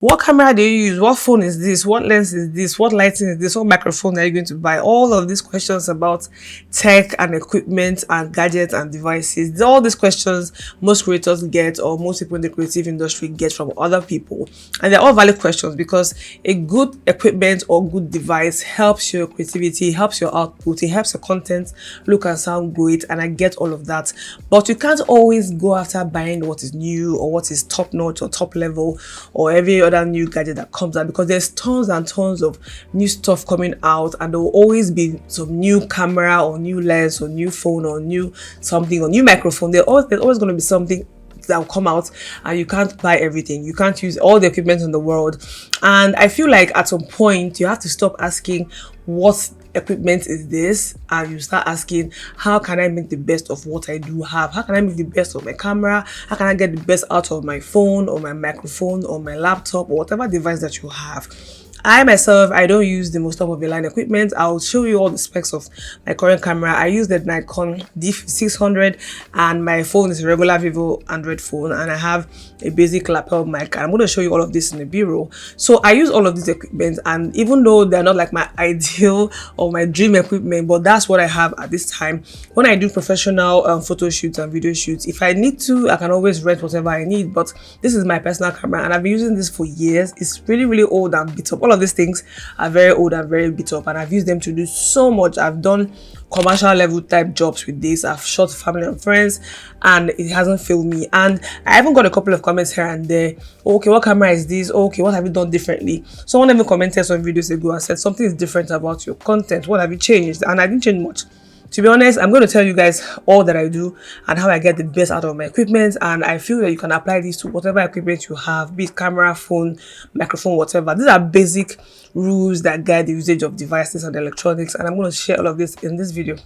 What camera do you use? What phone is this? What lens is this? What lighting is this? What microphone are you going to buy? All of these questions about tech and equipment and gadgets and devices. All these questions most creators get, or most people in the creative industry get from other people. And they're all valid questions because a good equipment or good device helps your creativity, helps your output, it helps your content look and sound great. And I get all of that. But you can't always go after buying what is new or what is top notch or top level or every other new gadget that comes out, because there's tons and tons of new stuff coming out, and there will always be some new camera or new lens or new phone or new something or new microphone. There's always going to be something that will come out, and you can't buy everything. You can't use all the equipment in the world. And I feel like at some point you have to stop asking what equipment is this, and you start asking, how can I make the best of what I do have? How can I make the best of my camera? How can I get the best out of my phone or my microphone or my laptop or whatever device that you have? I myself, I don't use the most top of the line equipment. I'll show you all the specs of my current camera. I use the Nikon D600 and my phone is a regular Vivo Android phone, and I have a basic lapel mic. I'm going to show you all of this in the B-roll. So I use all of these equipment, and even though they're not like my ideal or my dream equipment, but that's what I have at this time. When I do professional photo shoots and video shoots, if I need to, I can always rent whatever I need, but this is my personal camera and I've been using this for years. It's really, really old and beat up. All of these things are very old and very beat up, and I've used them to do so much. I've done commercial level type jobs with this. I've shot family and friends, and it hasn't failed me. And I even got a couple of comments here and there. Okay, what camera is this? Okay, what have you done differently? Someone even commented some videos ago and said something is different about your content. What have you changed? And I didn't change much. To be honest, I'm going to tell you guys all that I do and how I get the best out of my equipment, and I feel that you can apply this to whatever equipment you have, be it camera, phone, microphone, whatever. These are basic rules that guide the usage of devices and electronics, and I'm going to share all of this in this video.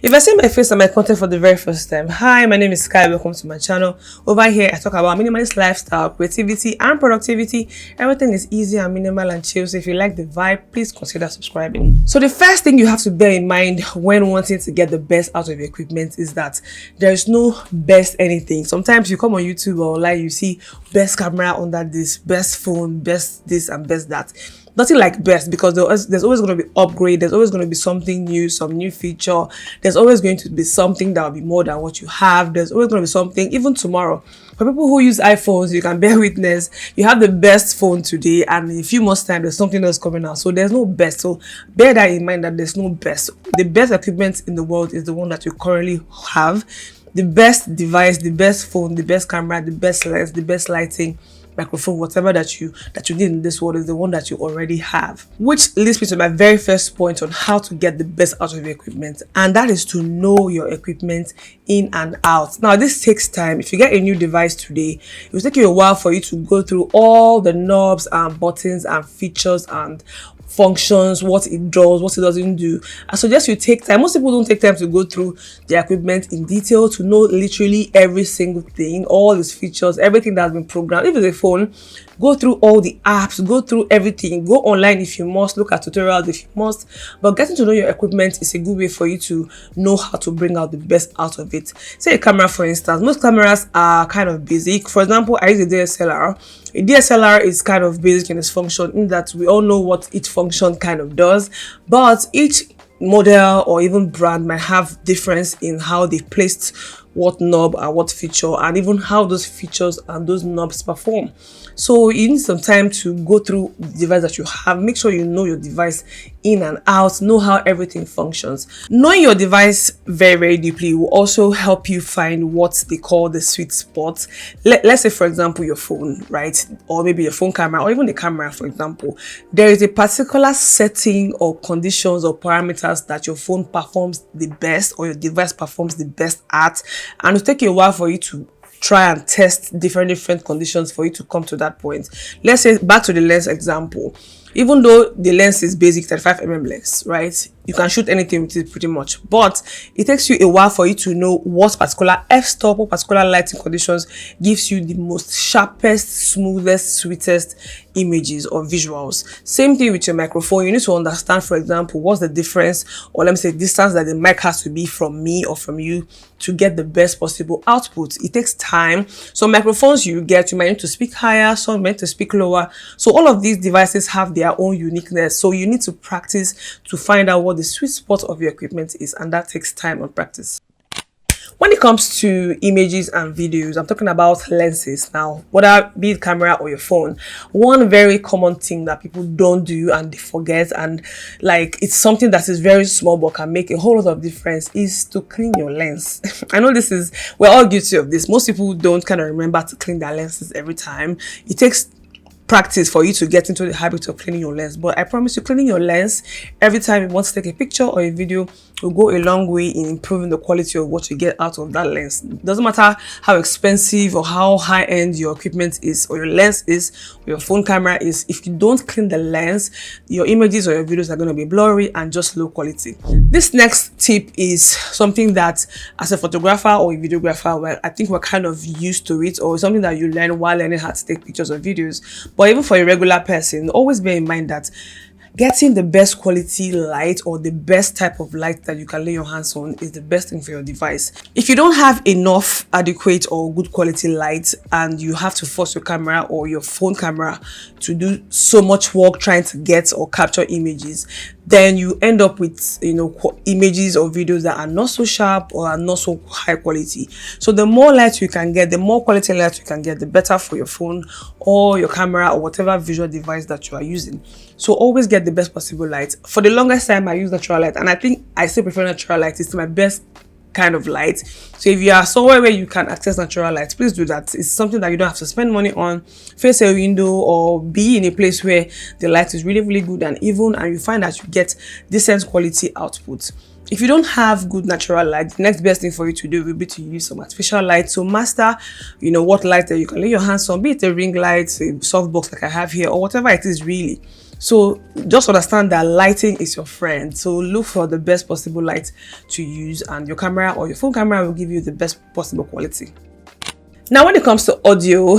If I see my face and my content for the very first time, hi, my name is Sky, welcome to my channel. Over here, I talk about minimalist lifestyle, creativity, and productivity. Everything is easy and minimal and chill, so if you like the vibe, please consider subscribing. So the first thing you have to bear in mind when wanting to get the best out of your equipment is that there is no best anything. Sometimes you come on YouTube or online, you see best camera under this, best phone, best this, and best that. Nothing like best, because there's always going to be upgrade. There's always going to be something new, some new feature. There's always going to be something that will be more than what you have. There's always going to be something, even tomorrow. For people who use iPhones, you can bear witness. You have the best phone today, and in a few months' time, there's something else coming out. So there's no best. So bear that in mind, that there's no best. The best equipment in the world is the one that you currently have. The best device, the best phone, the best camera, the best lens, the best lighting, microphone, whatever that you need in this world is the one that you already have. Which leads me to my very first point on how to get the best out of your equipment, and that is to know your equipment in and out. Now this takes time. If you get a new device today, it will take you a while for you to go through all the knobs and buttons and features and functions, what it does, what it doesn't do. I suggest you take time. Most people don't take time to go through their equipment in detail, to know literally every single thing, all its features, everything that's been programmed. If it's a phone, go through all the apps, go through everything, go online if you must, look at tutorials if you must. But getting to know your equipment is a good way for you to know how to bring out the best out of it. Say a camera, for instance. Most cameras are kind of basic. For example, I use a DSLR. A DSLR is kind of basic in its function, in that we all know what each function kind of does, but each model or even brand might have difference in how they placed what knob and what feature, and even how those features and those knobs perform. So you need some time to go through the device that you have. Make sure you know your device in and out, know how everything functions. Knowing your device very, very deeply will also help you find what they call the sweet spot. Let's say, for example, your phone, right? Or maybe your phone camera, or even the camera, for example. There is a particular setting or conditions or parameters that your phone performs the best, or your device performs the best at, and it'll take you a while for you to try and test different conditions for you to come to that point. Let's say, back to the lens example. Even though the lens is basic 35mm lens, right? You can shoot anything with it pretty much, but it takes you a while for you to know what particular f-stop or particular lighting conditions gives you the most sharpest, smoothest, sweetest images or visuals. Same thing with your microphone. You need to understand, for example, what's the difference, or let me say distance, that the mic has to be from me or from you to get the best possible output. It takes time. So microphones you get, you might need to speak higher, some might need to speak lower. So all of these devices have their own uniqueness. So you need to practice to find out what the sweet spot of your equipment is, and that takes time and practice. When it comes to images and videos, I'm talking about lenses now, whether be it camera or your phone. One very common thing that people don't do and they forget, and like it's something that is very small but can make a whole lot of difference, is to clean your lens. I know we're all guilty of this. Most people don't kind of remember to clean their lenses every time. It takes practice for you to get into the habit of cleaning your lens, but I promise you, cleaning your lens every time you want to take a picture or a video will go a long way in improving the quality of what you get out of that lens. Doesn't matter how expensive or how high-end your equipment is, or your lens is, or your phone camera is, if you don't clean the lens, your images or your videos are going to be blurry and just low quality. This next tip is something that as a photographer or a videographer, well, I think we're kind of used to it, or something that you learn while learning how to take pictures or videos. But even for a regular person, always bear in mind that getting the best quality light or the best type of light that you can lay your hands on is the best thing for your device. If you don't have enough adequate or good quality light, and you have to force your camera or your phone camera to do so much work trying to get or capture images, then you end up with, images or videos that are not so sharp or are not so high quality. So the more light you can get, the more quality light you can get, the better for your phone or your camera or whatever visual device that you are using. So always get the best possible light. For the longest time, I use natural light, and I think I still prefer natural light. It's my best kind of light. So if you are somewhere where you can access natural light, please do that. It's something that you don't have to spend money on. Face a window or be in a place where the light is really, really good and even, and you find that you get decent quality output. If you don't have good natural light, the next best thing for you to do will be to use some artificial light. So master, what light that you can lay your hands on, be it a ring light, a softbox like I have here, or whatever it is really. So just understand that lighting is your friend. So look for the best possible light to use, and your camera or your phone camera will give you the best possible quality. Now, when it comes to audio,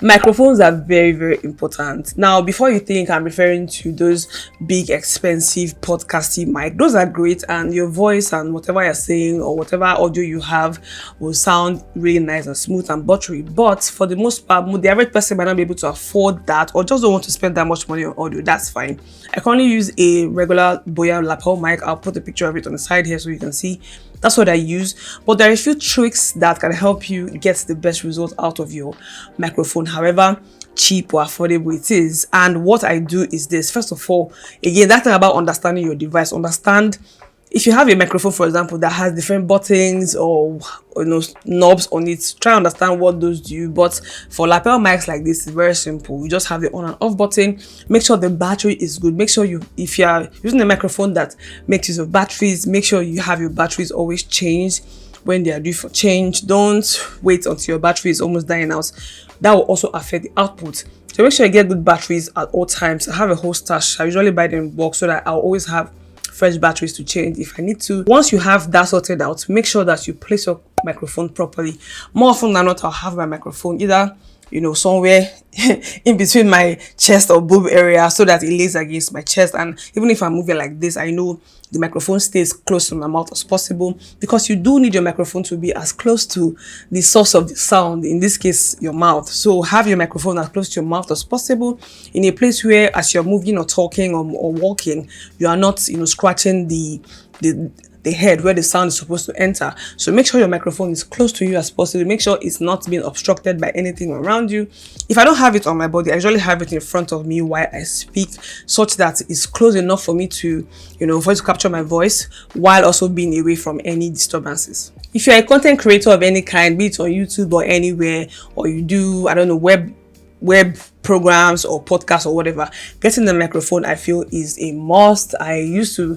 microphones are very, very important. Now, before you think I'm referring to those big, expensive podcasty mic, those are great, and your voice and whatever you're saying or whatever audio you have will sound really nice and smooth and buttery. But for the most part, the average person might not be able to afford that, or just don't want to spend that much money on audio. That's fine. I can only use a regular Boya lapel mic. I'll put a picture of it on the side here so you can see. That's what I use. But there are a few tricks that can help you get the best result out of your microphone, however cheap or affordable it is. And what I do is this. First of all, again, that thing about understanding your device. Understand if you have a microphone, for example, that has different buttons or knobs on it, try to understand what those do. But for lapel mics like this, it's very simple. You just have the on and off button. Make sure the battery is good. Make sure if you are using a microphone that makes use of batteries, make sure you have your batteries always changed when they are due for change. Don't wait until your battery is almost dying out. That will also affect the output. So make sure you get good batteries at all times. I have a whole stash. I usually buy them in bulk so that I'll always have fresh batteries to change if I need to. Once you have that sorted out, make sure that you place your microphone properly. More often than not, I'll have my microphone either somewhere in between my chest or boob area so that it lays against my chest. And even if I'm moving like this, I know the microphone stays close to my mouth as possible, because you do need your microphone to be as close to the source of the sound, in this case your mouth. So have your microphone as close to your mouth as possible, in a place where as you're moving or talking or walking, you are not scratching the head where the sound is supposed to enter. So make sure your microphone is close to you as possible. Make sure it's not being obstructed by anything around you. If I don't have it on my body, I usually have it in front of me while I speak, such that it's close enough for me to, for it to capture my voice while also being away from any disturbances. If you're a content creator of any kind, be it on YouTube or anywhere, or you do, web programs or podcasts or whatever, getting the microphone I feel is a must. I used to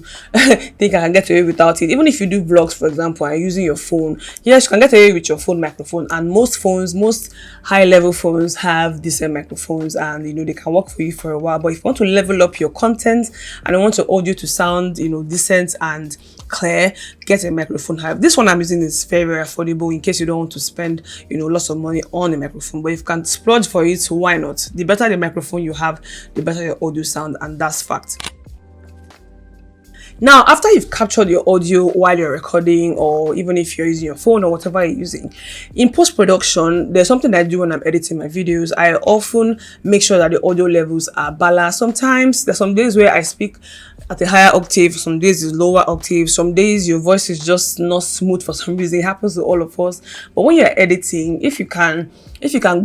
think I can get away without it. Even if you do vlogs, for example, and using your phone, yes, you can get away with your phone microphone. And most phones, most high level phones have decent microphones, and they can work for you for a while. But if you want to level up your content and you want your audio to sound decent and clear, get a microphone. This one I'm using is very, very affordable in case you don't want to spend lots of money on a microphone. But if you can splurge for it, why not? The better the microphone you have, the better your audio sound, and that's fact. Now, after you've captured your audio while you're recording, or even if you're using your phone or whatever you're using, in post-production, there's something I do when I'm editing my videos. I often make sure that the audio levels are balanced. Sometimes there's some days where I speak at a higher octave, some days it's lower octave, some days your voice is just not smooth for some reason. It happens to all of us. But when you're editing, if you can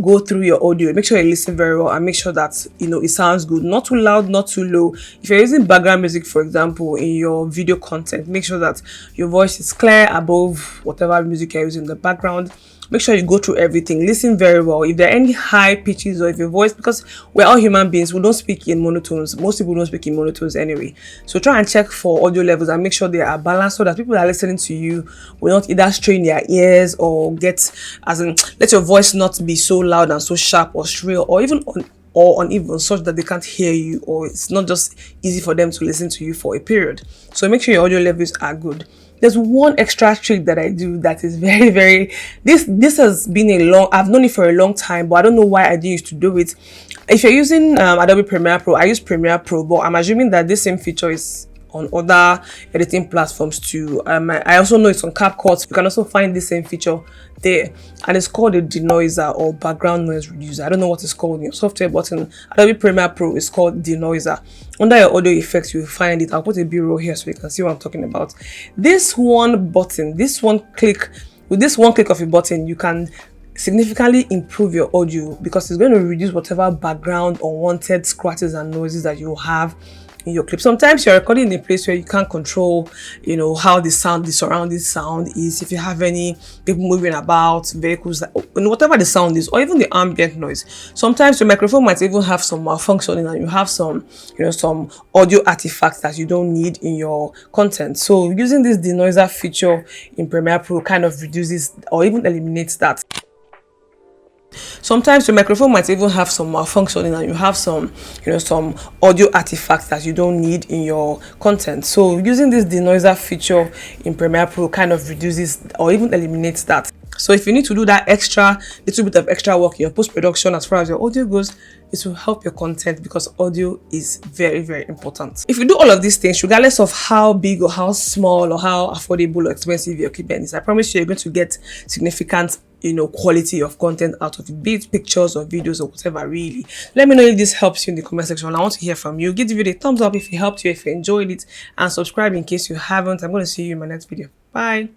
go through your audio, make sure you listen very well and make sure that it sounds good, not too loud, not too low. If you're using background music, for example, in your video content, make sure that your voice is clear above whatever music you're using in the background. Make sure you go through everything, listen very well. If there are any high pitches, or if your voice, because we're all human beings, we don't speak in monotones. Most people don't speak in monotones anyway. So try and check for audio levels and make sure they are balanced so that people that are listening to you will not either strain their ears or let your voice not be so loud and so sharp or shrill, or even uneven, such that they can't hear you, or it's not just easy for them to listen to you for a period. So make sure your audio levels are good. There's one extra trick that I do that is very, very, this has been I've known it for a long time, but I don't know why I didn't used to do it. If you're using Adobe Premiere Pro, I use Premiere Pro, but I'm assuming that this same feature is on other editing platforms too. I also know it's on CapCut. You can also find the same feature there, and it's called a denoiser or background noise reducer. I don't know what it's called in your software, but in Adobe Premiere Pro it's called denoiser. Under your audio effects you'll find it. I'll put a B-roll here so you can see what I'm talking about. This one click of a button, you can significantly improve your audio, because it's going to reduce whatever background unwanted scratches and noises that you have in your clip. Sometimes you're recording in a place where you can't control how the surrounding sound is. If you have any people moving about, vehicles, whatever the sound is, or even the ambient noise, sometimes your microphone might even have some malfunctioning and you have some audio artifacts that you don't need in your content. So using this denoiser feature in Premiere Pro kind of reduces or even eliminates that. Sometimes your microphone might even have some malfunctioning and you have some audio artifacts that you don't need in your content. So using this denoiser feature in Premiere Pro kind of reduces or even eliminates that. So if you need to do that little bit of extra work in your post-production as far as your audio goes, it will help your content, because audio is very, very important. If you do all of these things, regardless of how big or how small or how affordable or expensive your equipment is, I promise you're going to get significant quality of content out of it, be it pictures or videos or whatever. Really, let me know if this helps you in the comment section. I want to hear from you. Give the video a thumbs up if it helped you, if you enjoyed it, and subscribe in case you haven't. I'm going to see you in my next video. Bye.